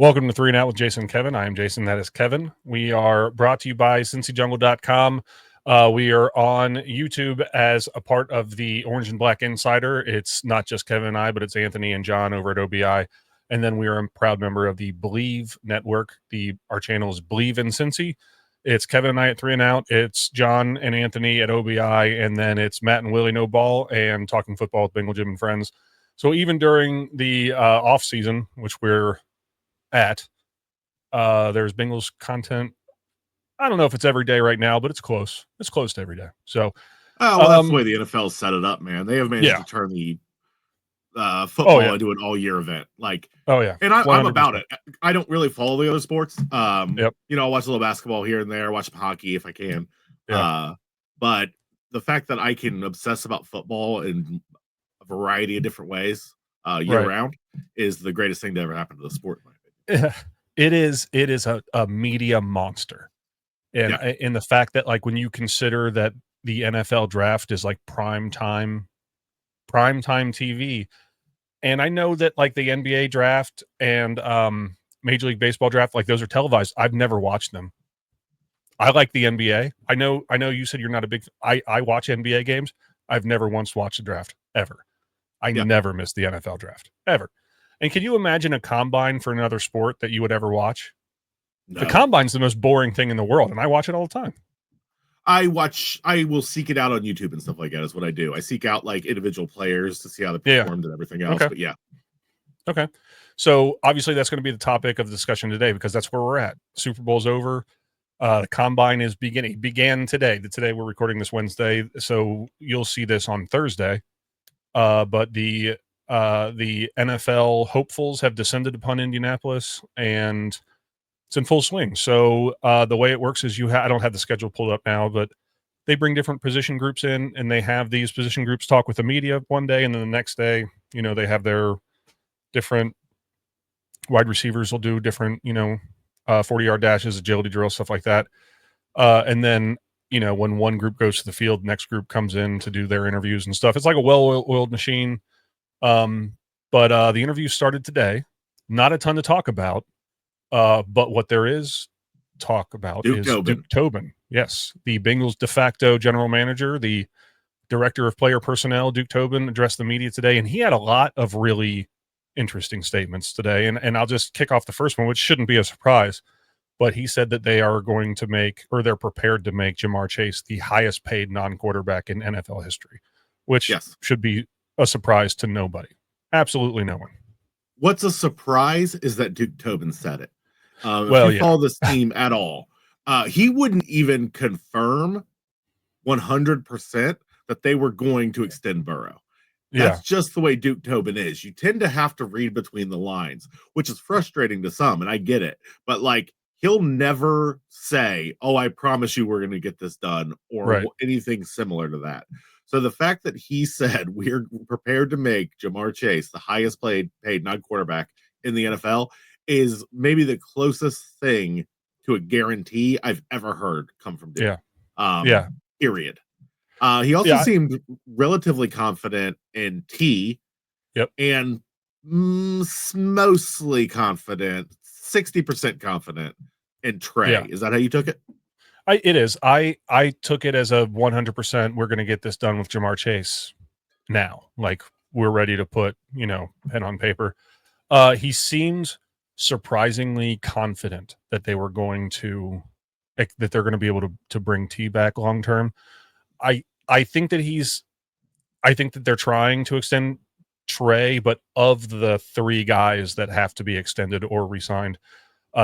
Welcome to 3 and Out with Jason and Kevin. I am Jason. That is Kevin. We are brought to you by CincyJungle.com. We are on YouTube as a part of the Orange and Black Insider. It's not just Kevin and I, but it's Anthony and John over at OBI. And then we are a proud member of the Believe Network. Our channel is Believe in Cincy. It's Kevin and I at 3 and Out. It's John and Anthony at OBI. And then it's Matt and Willie No Ball and Talking Football with Bengal Jim and Friends. So even during the off season, which we're at, there's Bengals content. I don't know if it's every day right now, but it's close. It's close to every day. So, that's the way the NFL set it up, man. They have managed to turn the football into an all-year event. And I'm about it. I don't really follow the other sports. I'll watch a little basketball here and there, watch some hockey if I can. But the fact that I can obsess about football in a variety of different ways year-round is the greatest thing to ever happen to the sport, in my opinion. It is a media monster. And in the fact that, like, when you consider that the NFL draft is like prime time TV, and I know that like the NBA draft and Major League Baseball draft, like those are televised. I've never watched them. I like the NBA. I know you said you're not a big. I watch NBA games. I've never once watched a draft ever. I never missed the NFL draft ever. And can you imagine a combine for another sport that you would ever watch? No. The combine's the most boring thing in the world, and I watch it all the time. I will seek it out on YouTube and stuff like that is what I do. I seek out like individual players to see how they performed and everything else. Okay. But Okay. So obviously that's going to be the topic of the discussion today because that's where we're at. Super Bowl's over. The combine is began today. Today we're recording this Wednesday, so you'll see this on Thursday. But the NFL hopefuls have descended upon Indianapolis, and it's in full swing. So the way it works is I don't have the schedule pulled up now, but they bring different position groups in, and they have these position groups talk with the media one day, and then the next day, they have their different wide receivers will do different, 40-yard dashes, agility drills, stuff like that. And then, when one group goes to the field, next group comes in to do their interviews and stuff. It's like a well-oiled machine. But the interview started today. Not a ton to talk about. But what there is talk about is Duke Tobin. Yes, the Bengals de facto general manager, the director of player personnel, Duke Tobin, addressed the media today, and he had a lot of really interesting statements today. And I'll just kick off the first one, which shouldn't be a surprise. But he said that they are going to they're prepared to make Ja'Marr Chase the highest paid non-quarterback in NFL history, which should be a surprise to nobody. Absolutely no one. What's a surprise is that Duke Tobin said it. If you follow this team at all, he wouldn't even confirm 100% that they were going to extend Burrow. That's just the way Duke Tobin is. You tend to have to read between the lines, which is frustrating to some, and I get it. But he'll never say, "Oh, I promise you we're going to get this done," or anything similar to that. So the fact that he said we're prepared to make Ja'Marr Chase the highest paid non-quarterback in the NFL is maybe the closest thing to a guarantee I've ever heard come from Duke. Period. He also seemed relatively confident in Tee. And mostly confident, 60% confident in Trey. Is that how you took it? It is. I took it as a 100%. We're going to get this done with Ja'Marr Chase now. Like, we're ready to put, pen on paper. He seems surprisingly confident that they're going to be able to bring T back long term. I think that they're trying to extend Trey, but of the three guys that have to be extended or re-signed,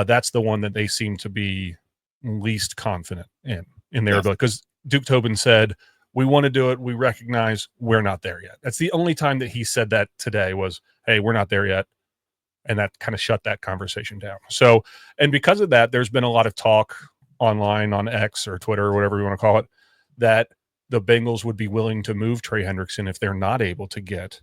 that's the one that they seem to be least confident in their ability. Because Duke Tobin said, "We want to do it. We recognize we're not there yet." That's the only time that he said that today was, "Hey, we're not there yet." And that kind of shut that conversation down. So, and because of that, there's been a lot of talk online on X or Twitter or whatever you want to call it, that the Bengals would be willing to move Trey Hendrickson if they're not able to get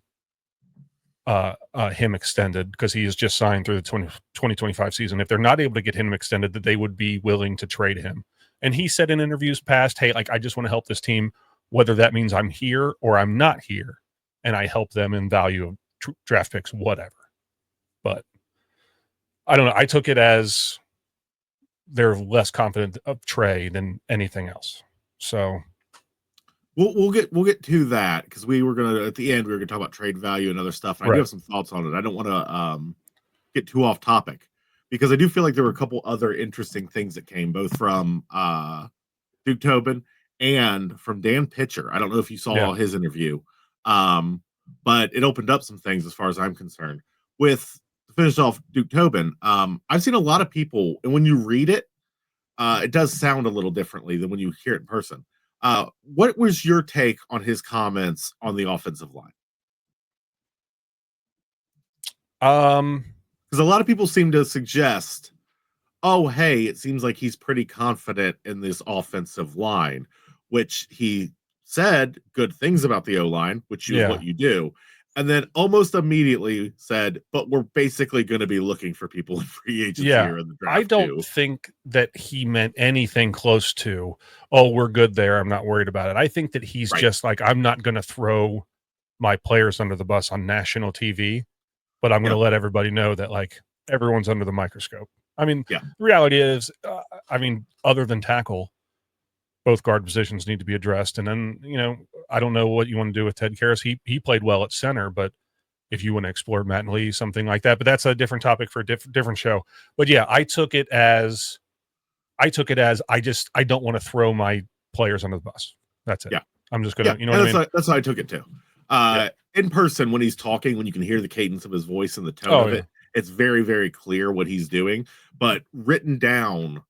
him extended, because he has just signed through the 2025 season. If they're not able to get him extended, that they would be willing to trade him. And he said in interviews past, "Hey, I just want to help this team, whether that means I'm here or I'm not here, and I help them in value of draft picks, whatever." But I don't know. I took it as they're less confident of Trey than anything else. So we'll get to that because we were gonna at the end we were gonna talk about trade value and other stuff. And I do have some thoughts on it. I don't want to get too off topic because I do feel like there were a couple other interesting things that came both from Duke Tobin and from Dan Pitcher. I don't know if you saw his interview, but it opened up some things as far as I'm concerned. With to finish off Duke Tobin, I've seen a lot of people, and when you read it, it does sound a little differently than when you hear it in person. What was your take on his comments on the offensive line? Because a lot of people seem to suggest, oh, hey, it seems like he's pretty confident in this offensive line, which he said good things about the O-line, which is what you do. And then almost immediately said, but we're basically going to be looking for people in free agency or in the draft. I don't think that he meant anything close to, oh, we're good there, I'm not worried about it. I think that he's just like, I'm not going to throw my players under the bus on national TV, but I'm going to let everybody know that, like, everyone's under the microscope. I mean, the reality is, other than tackle, both guard positions need to be addressed. And then, I don't know what you want to do with Ted Karras. He played well at center, but if you want to explore Matt and Lee, something like that, but that's a different topic for a different show. But yeah, I took it as I don't want to throw my players under the bus. That's it. Yeah. I'm just going to, you know what I mean? That's how I took it too. In person, when he's talking, when you can hear the cadence of his voice and the tone of it, it's very, very clear what he's doing, but written down.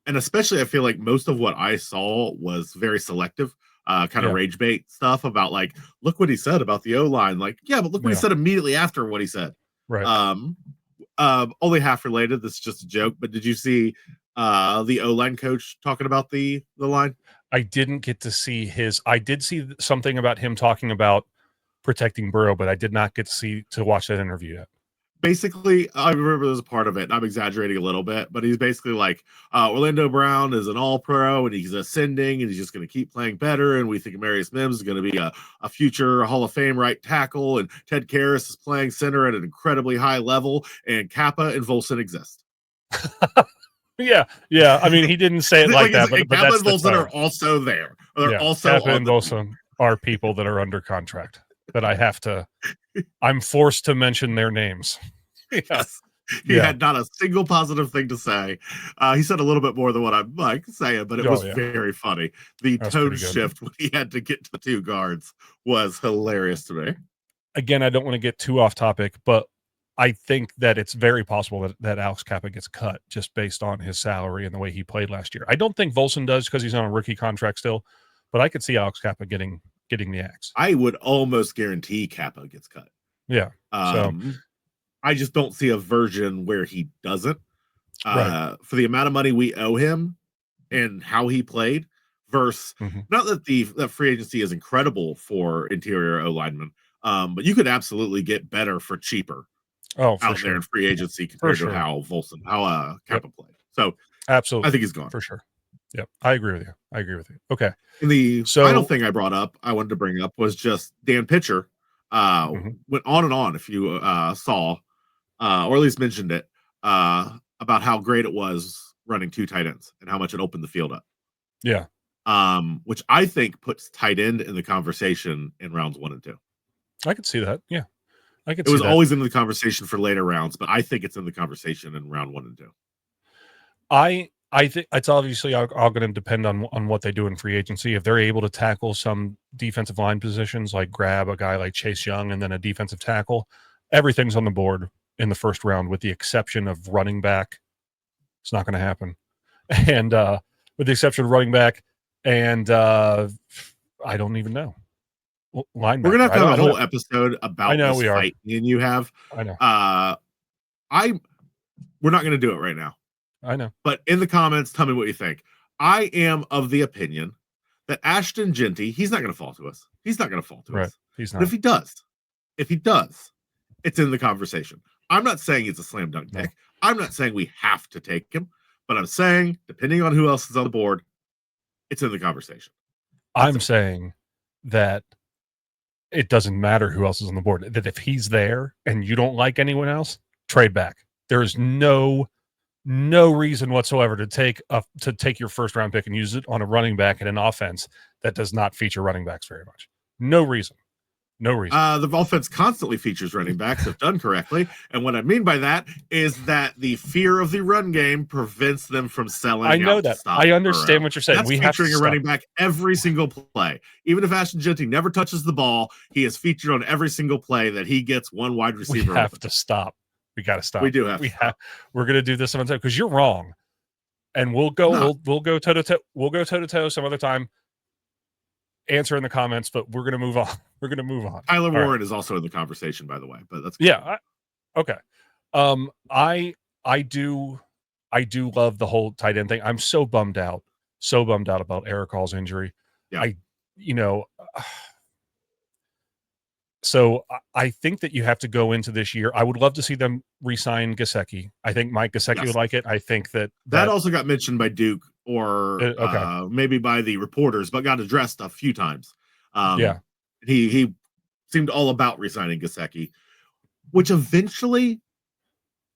And especially, I feel like most of what I saw was very selective, kind of rage bait stuff about, like, look what he said about the O-line. Like, but look what he said immediately after what he said. Right. Only half related. This is just a joke. But did you see the O-line coach talking about the line? I didn't get to see I did see something about him talking about protecting Burrow, but I did not get to watch that interview yet. Basically, I remember there's a part of it, and I'm exaggerating a little bit, but he's basically like, Orlando Brown is an all-pro, and he's ascending, and he's just going to keep playing better, and we think Marius Mims is going to be a future Hall of Fame right tackle, and Ted Karras is playing center at an incredibly high level, and Kappa and Volson exist. Yeah. I mean, he didn't say it like that, but Kappa that's and Volson are also there. They're also Kappa and Volson are people that are under contract that I'm forced to mention their names. Yes. He had not a single positive thing to say. He said a little bit more than what I'm like saying, but it was very funny. The tone shift when he had to get to the two guards was hilarious to me. Again, I don't want to get too off topic, but I think that it's very possible that Alex Kappa gets cut just based on his salary and the way he played last year. I don't think Volson does because he's on a rookie contract still, but I could see Alex Kappa getting the axe. I would almost guarantee Kappa gets cut. Yeah. I just don't see a version where he doesn't. For the amount of money we owe him and how he played, versus not that that free agency is incredible for interior O linemen, but you could absolutely get better for cheaper. Out there in free agency compared to how Kappa played. So absolutely, I think he's gone for sure. Yep, I agree with you. Okay. And the final thing I wanted to bring up was just Dan Pitcher went on and on. If you saw, or at least mentioned it, about how great it was running two tight ends and how much it opened the field up. Yeah. Which I think puts tight end in the conversation in rounds 1 and 2. I could see that. Yeah. It was always in the conversation for later rounds, but I think it's in the conversation in round 1 and 2. I think it's obviously all going to depend on what they do in free agency. If they're able to tackle some defensive line positions, like grab a guy like Chase Young and then a defensive tackle, everything's on the board in the first round, with the exception of running back. It's not going to happen. And with the exception of running back, and I don't even know. Linebacker. We're gonna have a whole episode about this fight me and you have. I know. We're not gonna do it right now. I know. But in the comments, tell me what you think. I am of the opinion that Ashton Genty, he's not gonna fall to us. He's not gonna fall to us. He's not. But if he does, it's in the conversation. I'm not saying it's a slam dunk pick. I'm not saying we have to take him, but I'm saying, depending on who else is on the board, it's in the conversation. I'm saying that it doesn't matter who else is on the board. That if he's there and you don't like anyone else, trade back. There is no reason whatsoever to take your first round pick and use it on a running back in an offense that does not feature running backs very much. No reason. No reason. The offense constantly features running backs if done correctly. And what I mean by that is that the fear of the run game prevents them from selling I know out that. to stop I understand Burrow. what you're saying. That's featuring a running back every single play. Even if Ashton Genty never touches the ball, he is featured on every single play that he gets one wide receiver. We have to stop. We got to stop. We do have we're going to do this some other time because you're wrong. And we'll go toe to toe. We'll go toe to toe some other time. Answer in the comments, but we're going to move on. We're going to move on. Tyler Warren is also in the conversation, by the way, but that's okay. I do love the whole tight end thing. I'm so bummed out about Eric Hall's injury. Yeah. So I think that you have to go into this year. I would love to see them re-sign Gesicki. I think Mike Gesicki would like it. I think that also got mentioned by Duke or maybe by the reporters, but got addressed a few times. He seemed all about re-signing Gesicki, which eventually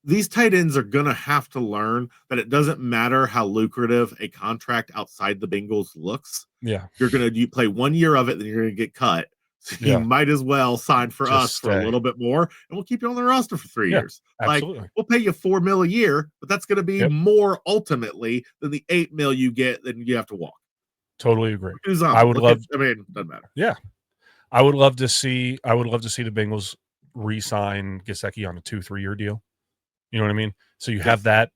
these tight ends are going to have to learn that it doesn't matter how lucrative a contract outside the Bengals looks. Yeah. You're going to play 1 year of it, then you're going to get cut. So you might as well sign for us for a little bit more, and we'll keep you on the roster for 3 years. Absolutely. Like, we'll pay you $4 million a year, but that's going to be more ultimately than the $8 million you get. Then you have to walk. Totally agree. I would love. Doesn't matter. Yeah, I would love to see. the Bengals re-sign Gesicki on a 2-3 year deal. You know what I mean? So you have that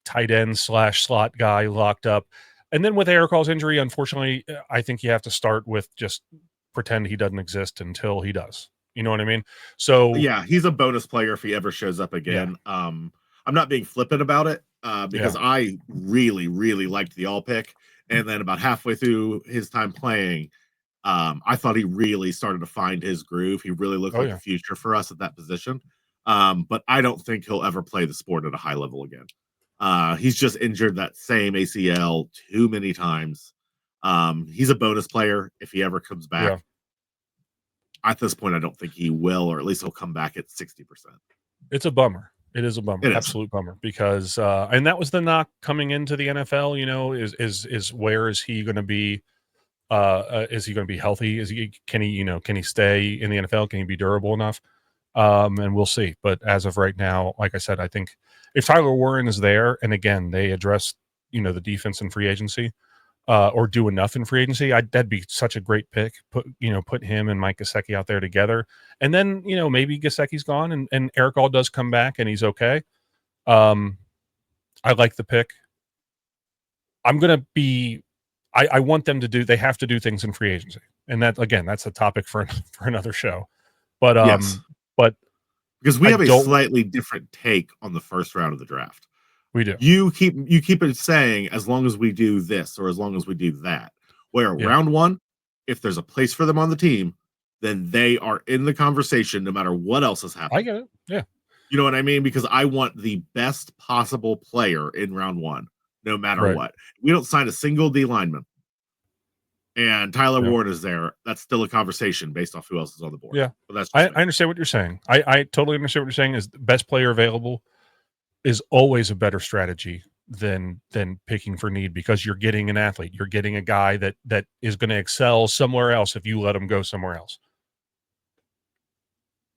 tight end / slot guy locked up, and then with Eric Hall's injury, unfortunately, I think you have to start with just pretend he doesn't exist until he does. You know what I mean? So yeah, he's a bonus player if he ever shows up again. I'm not being flippant about it because I really, really liked the all pick. And then about halfway through his time playing, I thought he really started to find his groove. He really looked like a future for us at that position. But I don't think he'll ever play the sport at a high level again. He's just injured that same ACL too many times. He's a bonus player if he ever comes back. Yeah. At this point, I don't think he will, or at least he'll come back at 60%. It's a bummer. It is a bummer. Absolute bummer because and that was the knock coming into the NFL, you know, is where is he going to be? Is he going to be healthy? Can he stay in the NFL? Can he be durable enough? And we'll see. But as of right now, like I said, I think if Tyler Warren is there, and again, they address, the defense and free agency, or do enough in free agency, that'd be such a great pick. Put him and Mike Gesicki out there together. And then, maybe Gesicki's gone and Eric Hall does come back and he's okay. I like the pick. I'm going to be, I want them to they have to do things in free agency. And that, again, that's a topic for another show. But, but because we have a slightly different take on the first round of the draft. We do. You keep it saying as long as we do this or as long as we do that. Where round one, if there's a place for them on the team, then they are in the conversation no matter what else has happened. I get it. Yeah. You know what I mean? Because I want the best possible player in round one, no matter what. We don't sign a single D lineman. And Tyler Ward is there. That's still a conversation based off who else is on the board. Yeah. But I understand what you're saying. I totally understand what you're saying is the best player available is always a better strategy than picking for need because you're getting an athlete. You're getting a guy that is going to excel somewhere else if you let him go somewhere else.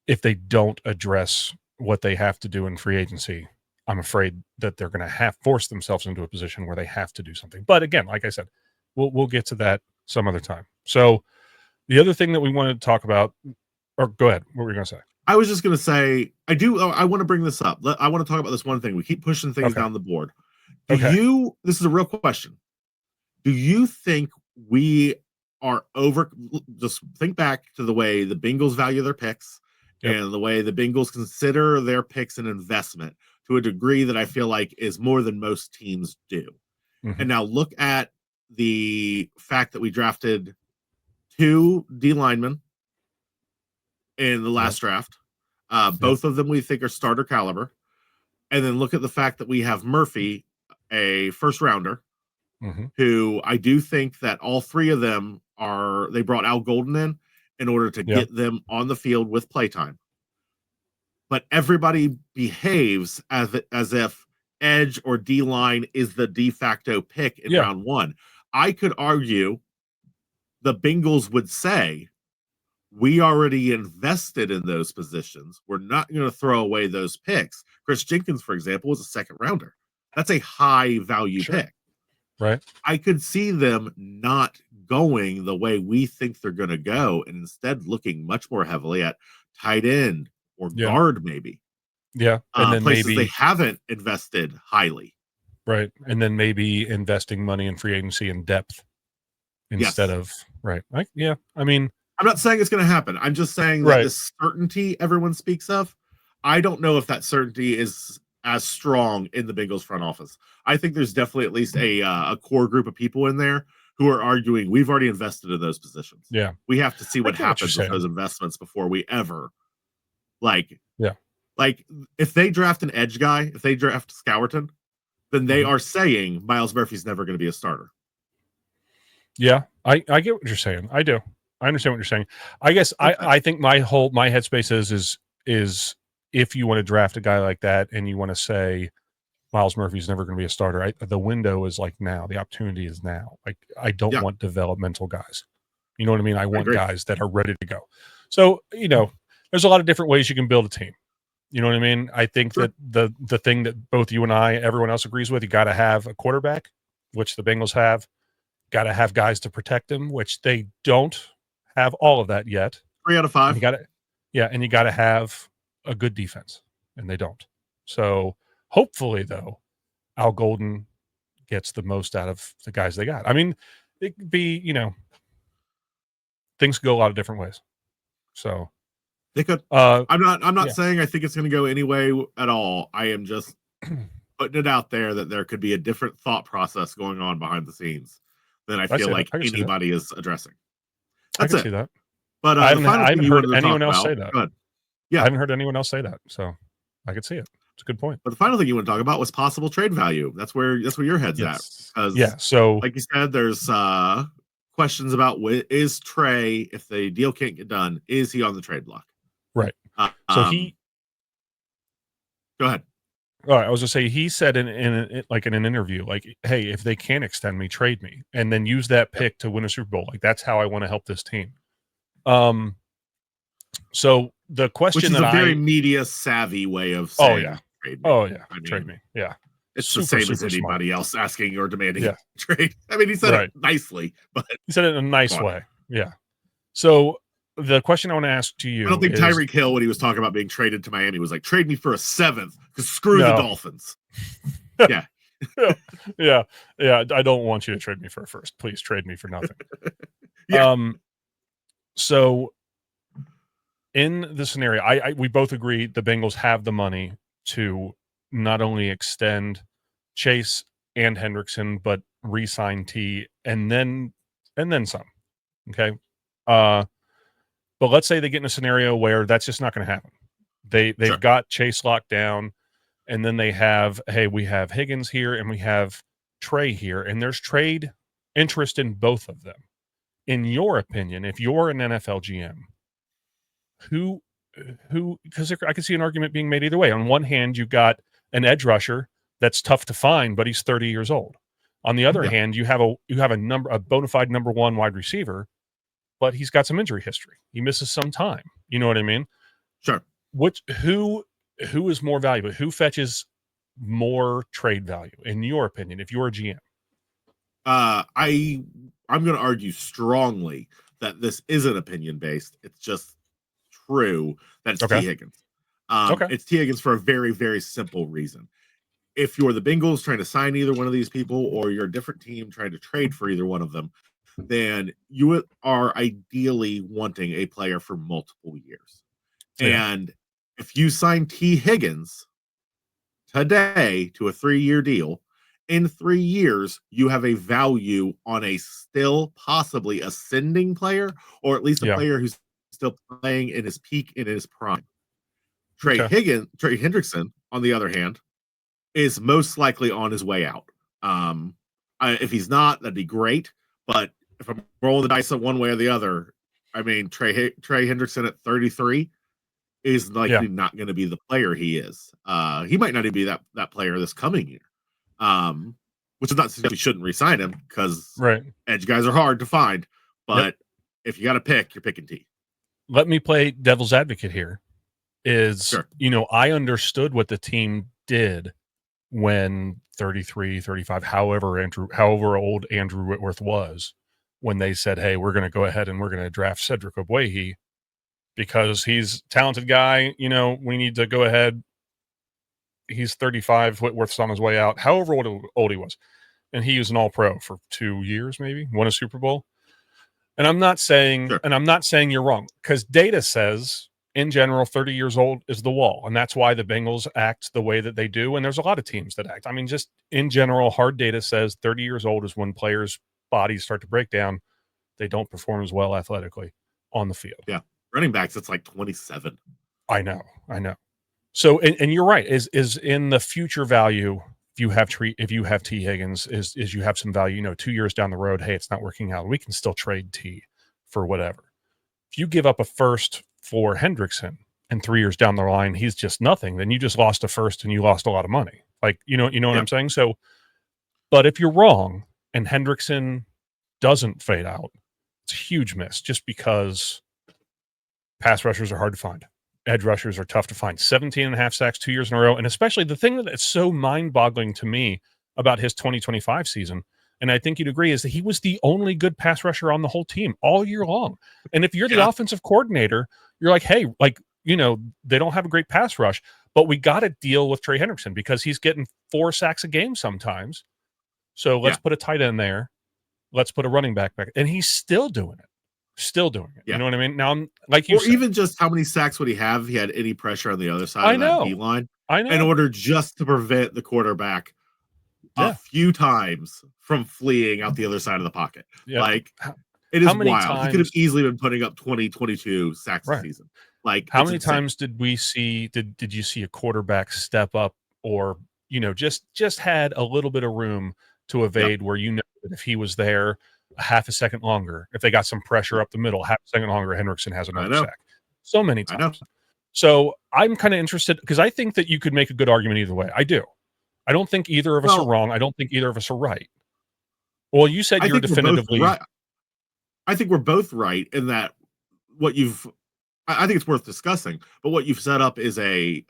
If they don't address what they have to do in free agency, I'm afraid that they're going to force themselves into a position where they have to do something. But again, like I said, we'll get to that some other time. So the other thing that we wanted to talk about, or go ahead, what were you going to say? I was just going to say, I want to bring this up. I want to talk about this one thing. We keep pushing things down the board. This is a real question. Do you think we are just think back to the way the Bengals value their picks and the way the Bengals consider their picks an investment to a degree that I feel like is more than most teams do. Mm-hmm. And now look at the fact that we drafted 2 D linemen in the last draft. Both of them we think are starter caliber. And then look at the fact that we have Murphy, a first rounder, who I do think that all 3 of them they brought Al Golden in order to get them on the field with playtime. but everybody behaves as if edge or D line is the de facto pick in round one. I could argue the Bengals would say, we already invested in those positions. We're not going to throw away those picks. Chris Jenkins, for example, was a second rounder. That's a high value pick. Right. I could see them not going the way we think they're going to go and instead looking much more heavily at tight end or guard, maybe. Yeah. And then places maybe they haven't invested highly. Right. And then maybe investing money in free agency and depth instead of, right. I mean, I'm not saying it's going to happen. I'm just saying that this certainty everyone speaks of, I don't know if that certainty is as strong in the Bengals front office. I think there's definitely at least a core group of people in there who are arguing we've already invested in those positions. Yeah. We have to see what happens with those investments before we ever like if they draft an edge guy, if they draft Scourton, then they are saying Myles Murphy's never going to be a starter. Yeah, I get what you're saying. I do. I understand what you're saying. I guess I think my headspace is if you want to draft a guy like that and you want to say Myles Murphy's never going to be a starter, the window is like now. The opportunity is now. Like I don't want developmental guys. You know what I mean? I want guys that are ready to go. So, there's a lot of different ways you can build a team. You know what I mean? I think that the thing that both you and everyone else agrees with, you got to have a quarterback, which the Bengals have. Got to have guys to protect him, which they don't have all of that yet. 3 out of 5. And you got to have a good defense, and they don't. So hopefully, though, Al Golden gets the most out of the guys they got. I mean, it could be, things go a lot of different ways. So they could. I'm not saying I think it's going to go any way at all. I am just putting it out there that there could be a different thought process going on behind the scenes than I feel like anybody is addressing. That's I can see that. But I haven't heard anyone else say that. Yeah, I haven't heard anyone else say that, so I could see it. It's a good point. But the final thing you want to talk about was possible trade value. That's where your head's at. So like you said, there's questions about is Trey, if the deal can't get done, is he on the trade block? Right. So go ahead. All right, I was gonna say he said in an interview, like, hey, if they can't extend me, trade me, and then use that pick to win a Super Bowl. Like that's how I want to help this team. So the question which is a very media savvy way of saying, trade me. Trade me. Yeah, it's the same as anybody else asking or demanding a trade. I mean, he said it nicely, but he said it in a nice way. Yeah. So the question I want to ask to you, I don't think Tyreek Hill, when he was talking about being traded to Miami, was like, trade me for a 7th because screw the Dolphins. Yeah. I don't want you to trade me for a first. Please trade me for nothing. So in the scenario, we both agree the Bengals have the money to not only extend Chase and Hendrickson, but re-sign T and then some. Okay. But let's say they get in a scenario where that's just not going to happen. They've got Chase locked down, and then they have, hey, we have Higgins here and we have Trey here, and there's trade interest in both of them. In your opinion, if you're an NFL GM, who because I can see an argument being made either way. On one hand, you've got an edge rusher that's tough to find, but he's 30 years old. On the other hand, you have a bona fide number one wide receiver, but he's got some injury history. He misses some time. You know what I mean? Sure. Who is more valuable? Who fetches more trade value, in your opinion, if you're a GM? I'm going to argue strongly that this isn't opinion based. It's just true that it's Tee Higgins. It's Tee Higgins for a very, very simple reason. If you're the Bengals trying to sign either one of these people, or you're a different team trying to trade for either one of them, then you are ideally wanting a player for multiple years. Yeah. And if you sign Tee Higgins today to a 3-year deal, in 3 years, you have a value on a still possibly ascending player, or at least a player who's still playing in his peak, in his prime. Trey Hendrickson, on the other hand, is most likely on his way out. If he's not, that'd be great. But if I'm rolling the dice one way or the other, I mean, Trey Hendrickson at 33 is likely not going to be the player he is. He might not even be that player this coming year. Which is not to say we shouldn't re-sign him, because edge guys are hard to find. But if you got to pick, you're picking T. Let me play devil's advocate here. I understood what the team did when 33, 35, however old Andrew Whitworth was, when they said, hey, we're going to go ahead and we're going to draft Cedric Ogbuehi because he's a talented guy. We need to go ahead. He's 35. Whitworth's on his way out, however old he was. And he was an all-pro for 2 years, maybe, won a Super Bowl. And I'm not saying you're wrong, because data says, in general, 30 years old is the wall. And that's why the Bengals act the way that they do. And there's a lot of teams that act. I mean, just in general, hard data says 30 years old is when players' bodies start to break down. They don't perform as well athletically on the field. Yeah. Running backs, it's like 27. I know. So, and you're right, is in the future value, if you have Tee Higgins, is you have some value, 2 years down the road, hey, it's not working out. We can still trade T for whatever. If you give up a first for Hendrickson and 3 years down the line, he's just nothing, then you just lost a first and you lost a lot of money. Like, you know what I'm saying? So, but if you're wrong and Hendrickson doesn't fade out, it's a huge miss, just because pass rushers are hard to find. Edge rushers are tough to find. 17.5 sacks 2 years in a row. And especially the thing that's so mind-boggling to me about his 2025 season, and I think you'd agree, is that he was the only good pass rusher on the whole team all year long. And if you're the offensive coordinator, you're like, hey, they don't have a great pass rush, but we got to deal with Trey Hendrickson because he's getting 4 sacks a game sometimes. So let's put a tight end there. Let's put a running back. And he's still doing it. You know what I mean? Now, I'm like you said, even just how many sacks would he have if he had any pressure on the other side of that D line? I know. In order just to prevent the quarterback a few times from fleeing out the other side of the pocket. Yeah. Like, it is wild. He could have easily been putting up 20, 22 sacks a season. Like, how many times did you see a quarterback step up, or just had a little bit of room to evade, where that if he was there a half a second longer, if they got some pressure up the middle, half a second longer, Hendrickson has another sack. So many times. So I'm kind of interested, because I think that you could make a good argument either way. I do. I don't think either of us are wrong. I don't think either of us are right. Well, you said you're definitively right. I think we're both right in that I think it's worth discussing, but what you've set up is a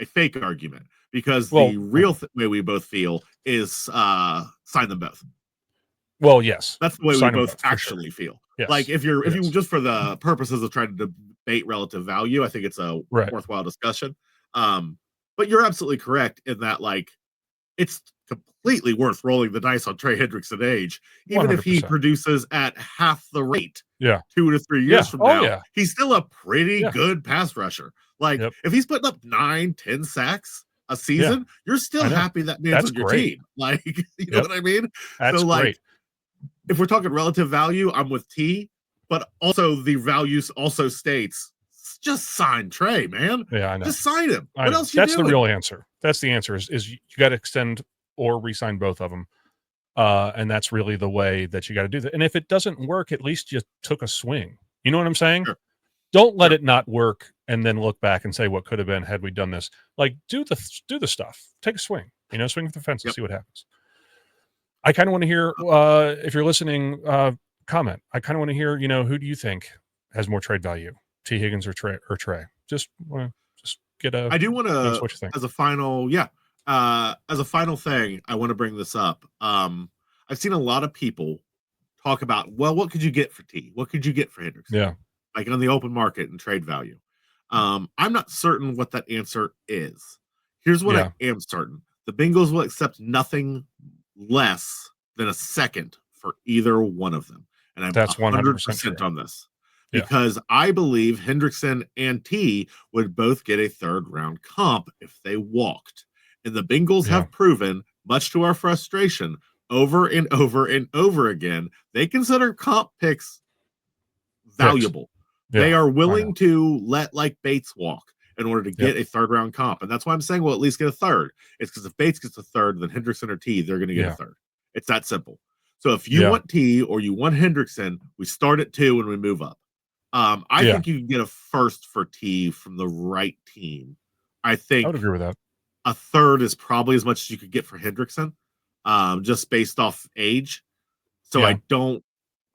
fake argument, because the real way we both feel is sign them both. Well, yes, that's the way we both actually feel. Yes. Like, if you just for the purposes of trying to debate relative value, I think it's a worthwhile discussion. But you're absolutely correct in that, like, it's completely worth rolling the dice on Trey Hendrickson age, even 100%. If he produces at half the rate. 2 to 3 years from now, he's still a pretty good pass rusher. Like, if he's putting up 9, 10 sacks a season, you're still happy that man's on your team. Like, you know what I mean? That's great. If we're talking relative value, I'm with T, but also the values also states, just sign Trey, man. Yeah, I know. Just sign him. What else you doing? That's the real answer. That's the answer is you got to extend or re-sign both of them. And that's really the way that you got to do that. And if it doesn't work, at least you took a swing. You know what I'm saying? Sure. Don't let it not work and then look back and say what could have been had we done this. Like, do the stuff. Take a swing. Swing for the fence and see what happens. I kind of want to hear, if you're listening, comment. I kind of want to hear, who do you think has more trade value, Tee Higgins or Trey? Just get a. I do want to, what you think. As a final thing, I want to bring this up. I've seen a lot of people talk about, well, what could you get for T? What could you get for Hendrickson? Yeah, like on the open market and trade value. I'm not certain what that answer is. Here's what I am certain: the Bengals will accept nothing less than a second for either one of them, and I'm 100% on this, because I believe Hendrickson and T would both get a third-round comp if they walked, and the Bengals have proven, much to our frustration, over and over and over again, they consider comp picks valuable. They are willing to let, like, Bates walk in order to get a third-round comp. And that's why I'm saying we'll at least get a third. It's because if Bates gets a third, then Hendrickson or T, they're going to get a third. It's that simple. So if you want T or you want Hendrickson, we start at 2 and we move up. I think you can get a first for T from the right team. I think I would agree with that. A third is probably as much as you could get for Hendrickson, just based off age. So I'm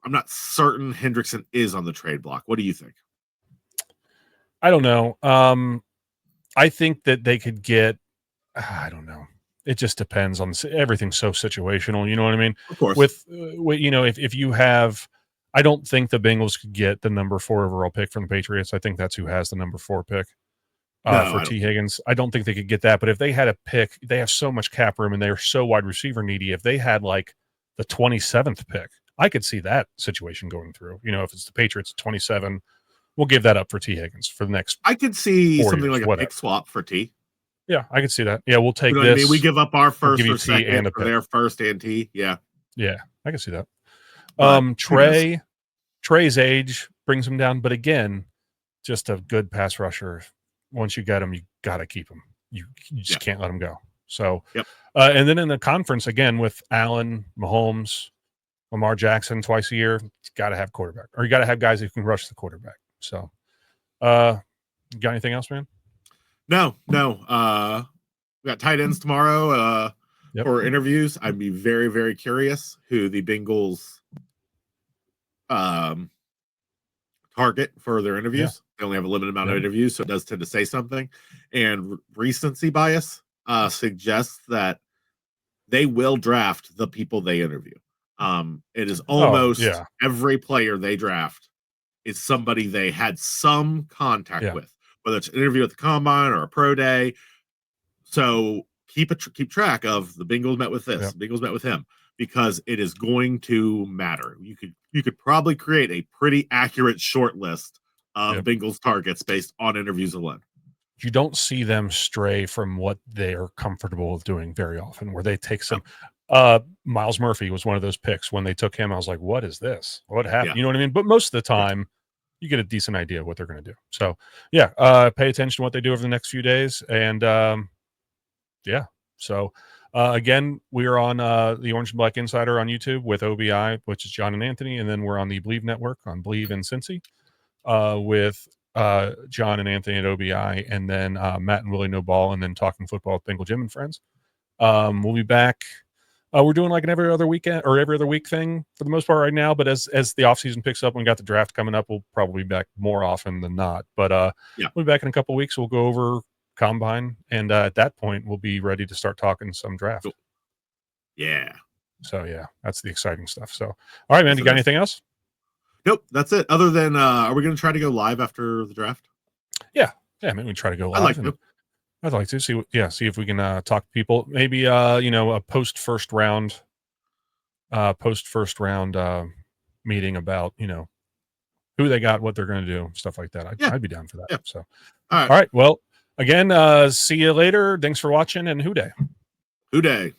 not certain Hendrickson is on the trade block. What do you think? I don't know. I think that they could get, I don't know. It just depends on everything's so situational. You know what I mean? Of course. With if you have, I don't think the Bengals could get the number 4 overall pick from the Patriots. I think that's who has the number 4 pick for Tee Higgins. I don't think they could get that. But if they had a pick, they have so much cap room and they're so wide receiver needy. If they had like the 27th pick, I could see that situation going through. If it's the Patriots 27, we'll give that up for Tee Higgins for the next. I could see something years, like a pick swap for T. Yeah, I could see that. Yeah, we'll take this. I mean? We give up our first or second and for their first and T. Yeah. Yeah, I can see that. Trey's age brings him down, but again, just a good pass rusher. Once you get him, you got to keep him. You just can't let him go. So, and then in the conference again with Allen, Mahomes, Lamar Jackson twice a year, it's got to have quarterback, or you got to have guys who can rush the quarterback. So, got anything else, man? No. We got tight ends tomorrow for interviews. I'd be very, very curious who the Bengals target for their interviews. They only have a limited amount of interviews, so it does tend to say something. And recency bias suggests that they will draft the people they interview. It is almost every player they draft is somebody they had some contact with, whether it's an interview at the combine or a pro day. So keep track of the Bengals met with this, the Bengals met with him, because it is going to matter. You could probably create a pretty accurate short list of Bengals targets based on interviews alone. You don't see them stray from what they are comfortable with doing very often, where they take some. Miles Murphy was one of those picks. When they took him, I was like, what is this? What happened? You know what I mean? But most of the time, you get a decent idea of what they're going to do. So, pay attention to what they do over the next few days. And, So, again, we are on the Orange and Black Insider on YouTube with OBI, which is John and Anthony. And then we're on the Believe Network on Believe and Cincy with John and Anthony at OBI. And then Matt and Willie No Ball. And then Talking Football with Bengal Jim and Friends. We'll be back. We're doing like an every other weekend or every other week thing for the most part right now. But as the offseason picks up and we got the draft coming up, we'll probably be back more often than not. But we'll be back in a couple of weeks. We'll go over combine. And at that point, we'll be ready to start talking some draft. Cool. Yeah. So, that's the exciting stuff. So, all right, man. You got anything else? Nope. That's it. Other than, are we going to try to go live after the draft? Yeah. Maybe we try to go live. I'd like to see if we can talk to people. Maybe a post first round meeting about who they got, what they're going to do, stuff like that. I'd be down for that. So, all right. Well, again, see you later. Thanks for watching, and Hoo Day. Hoo Day.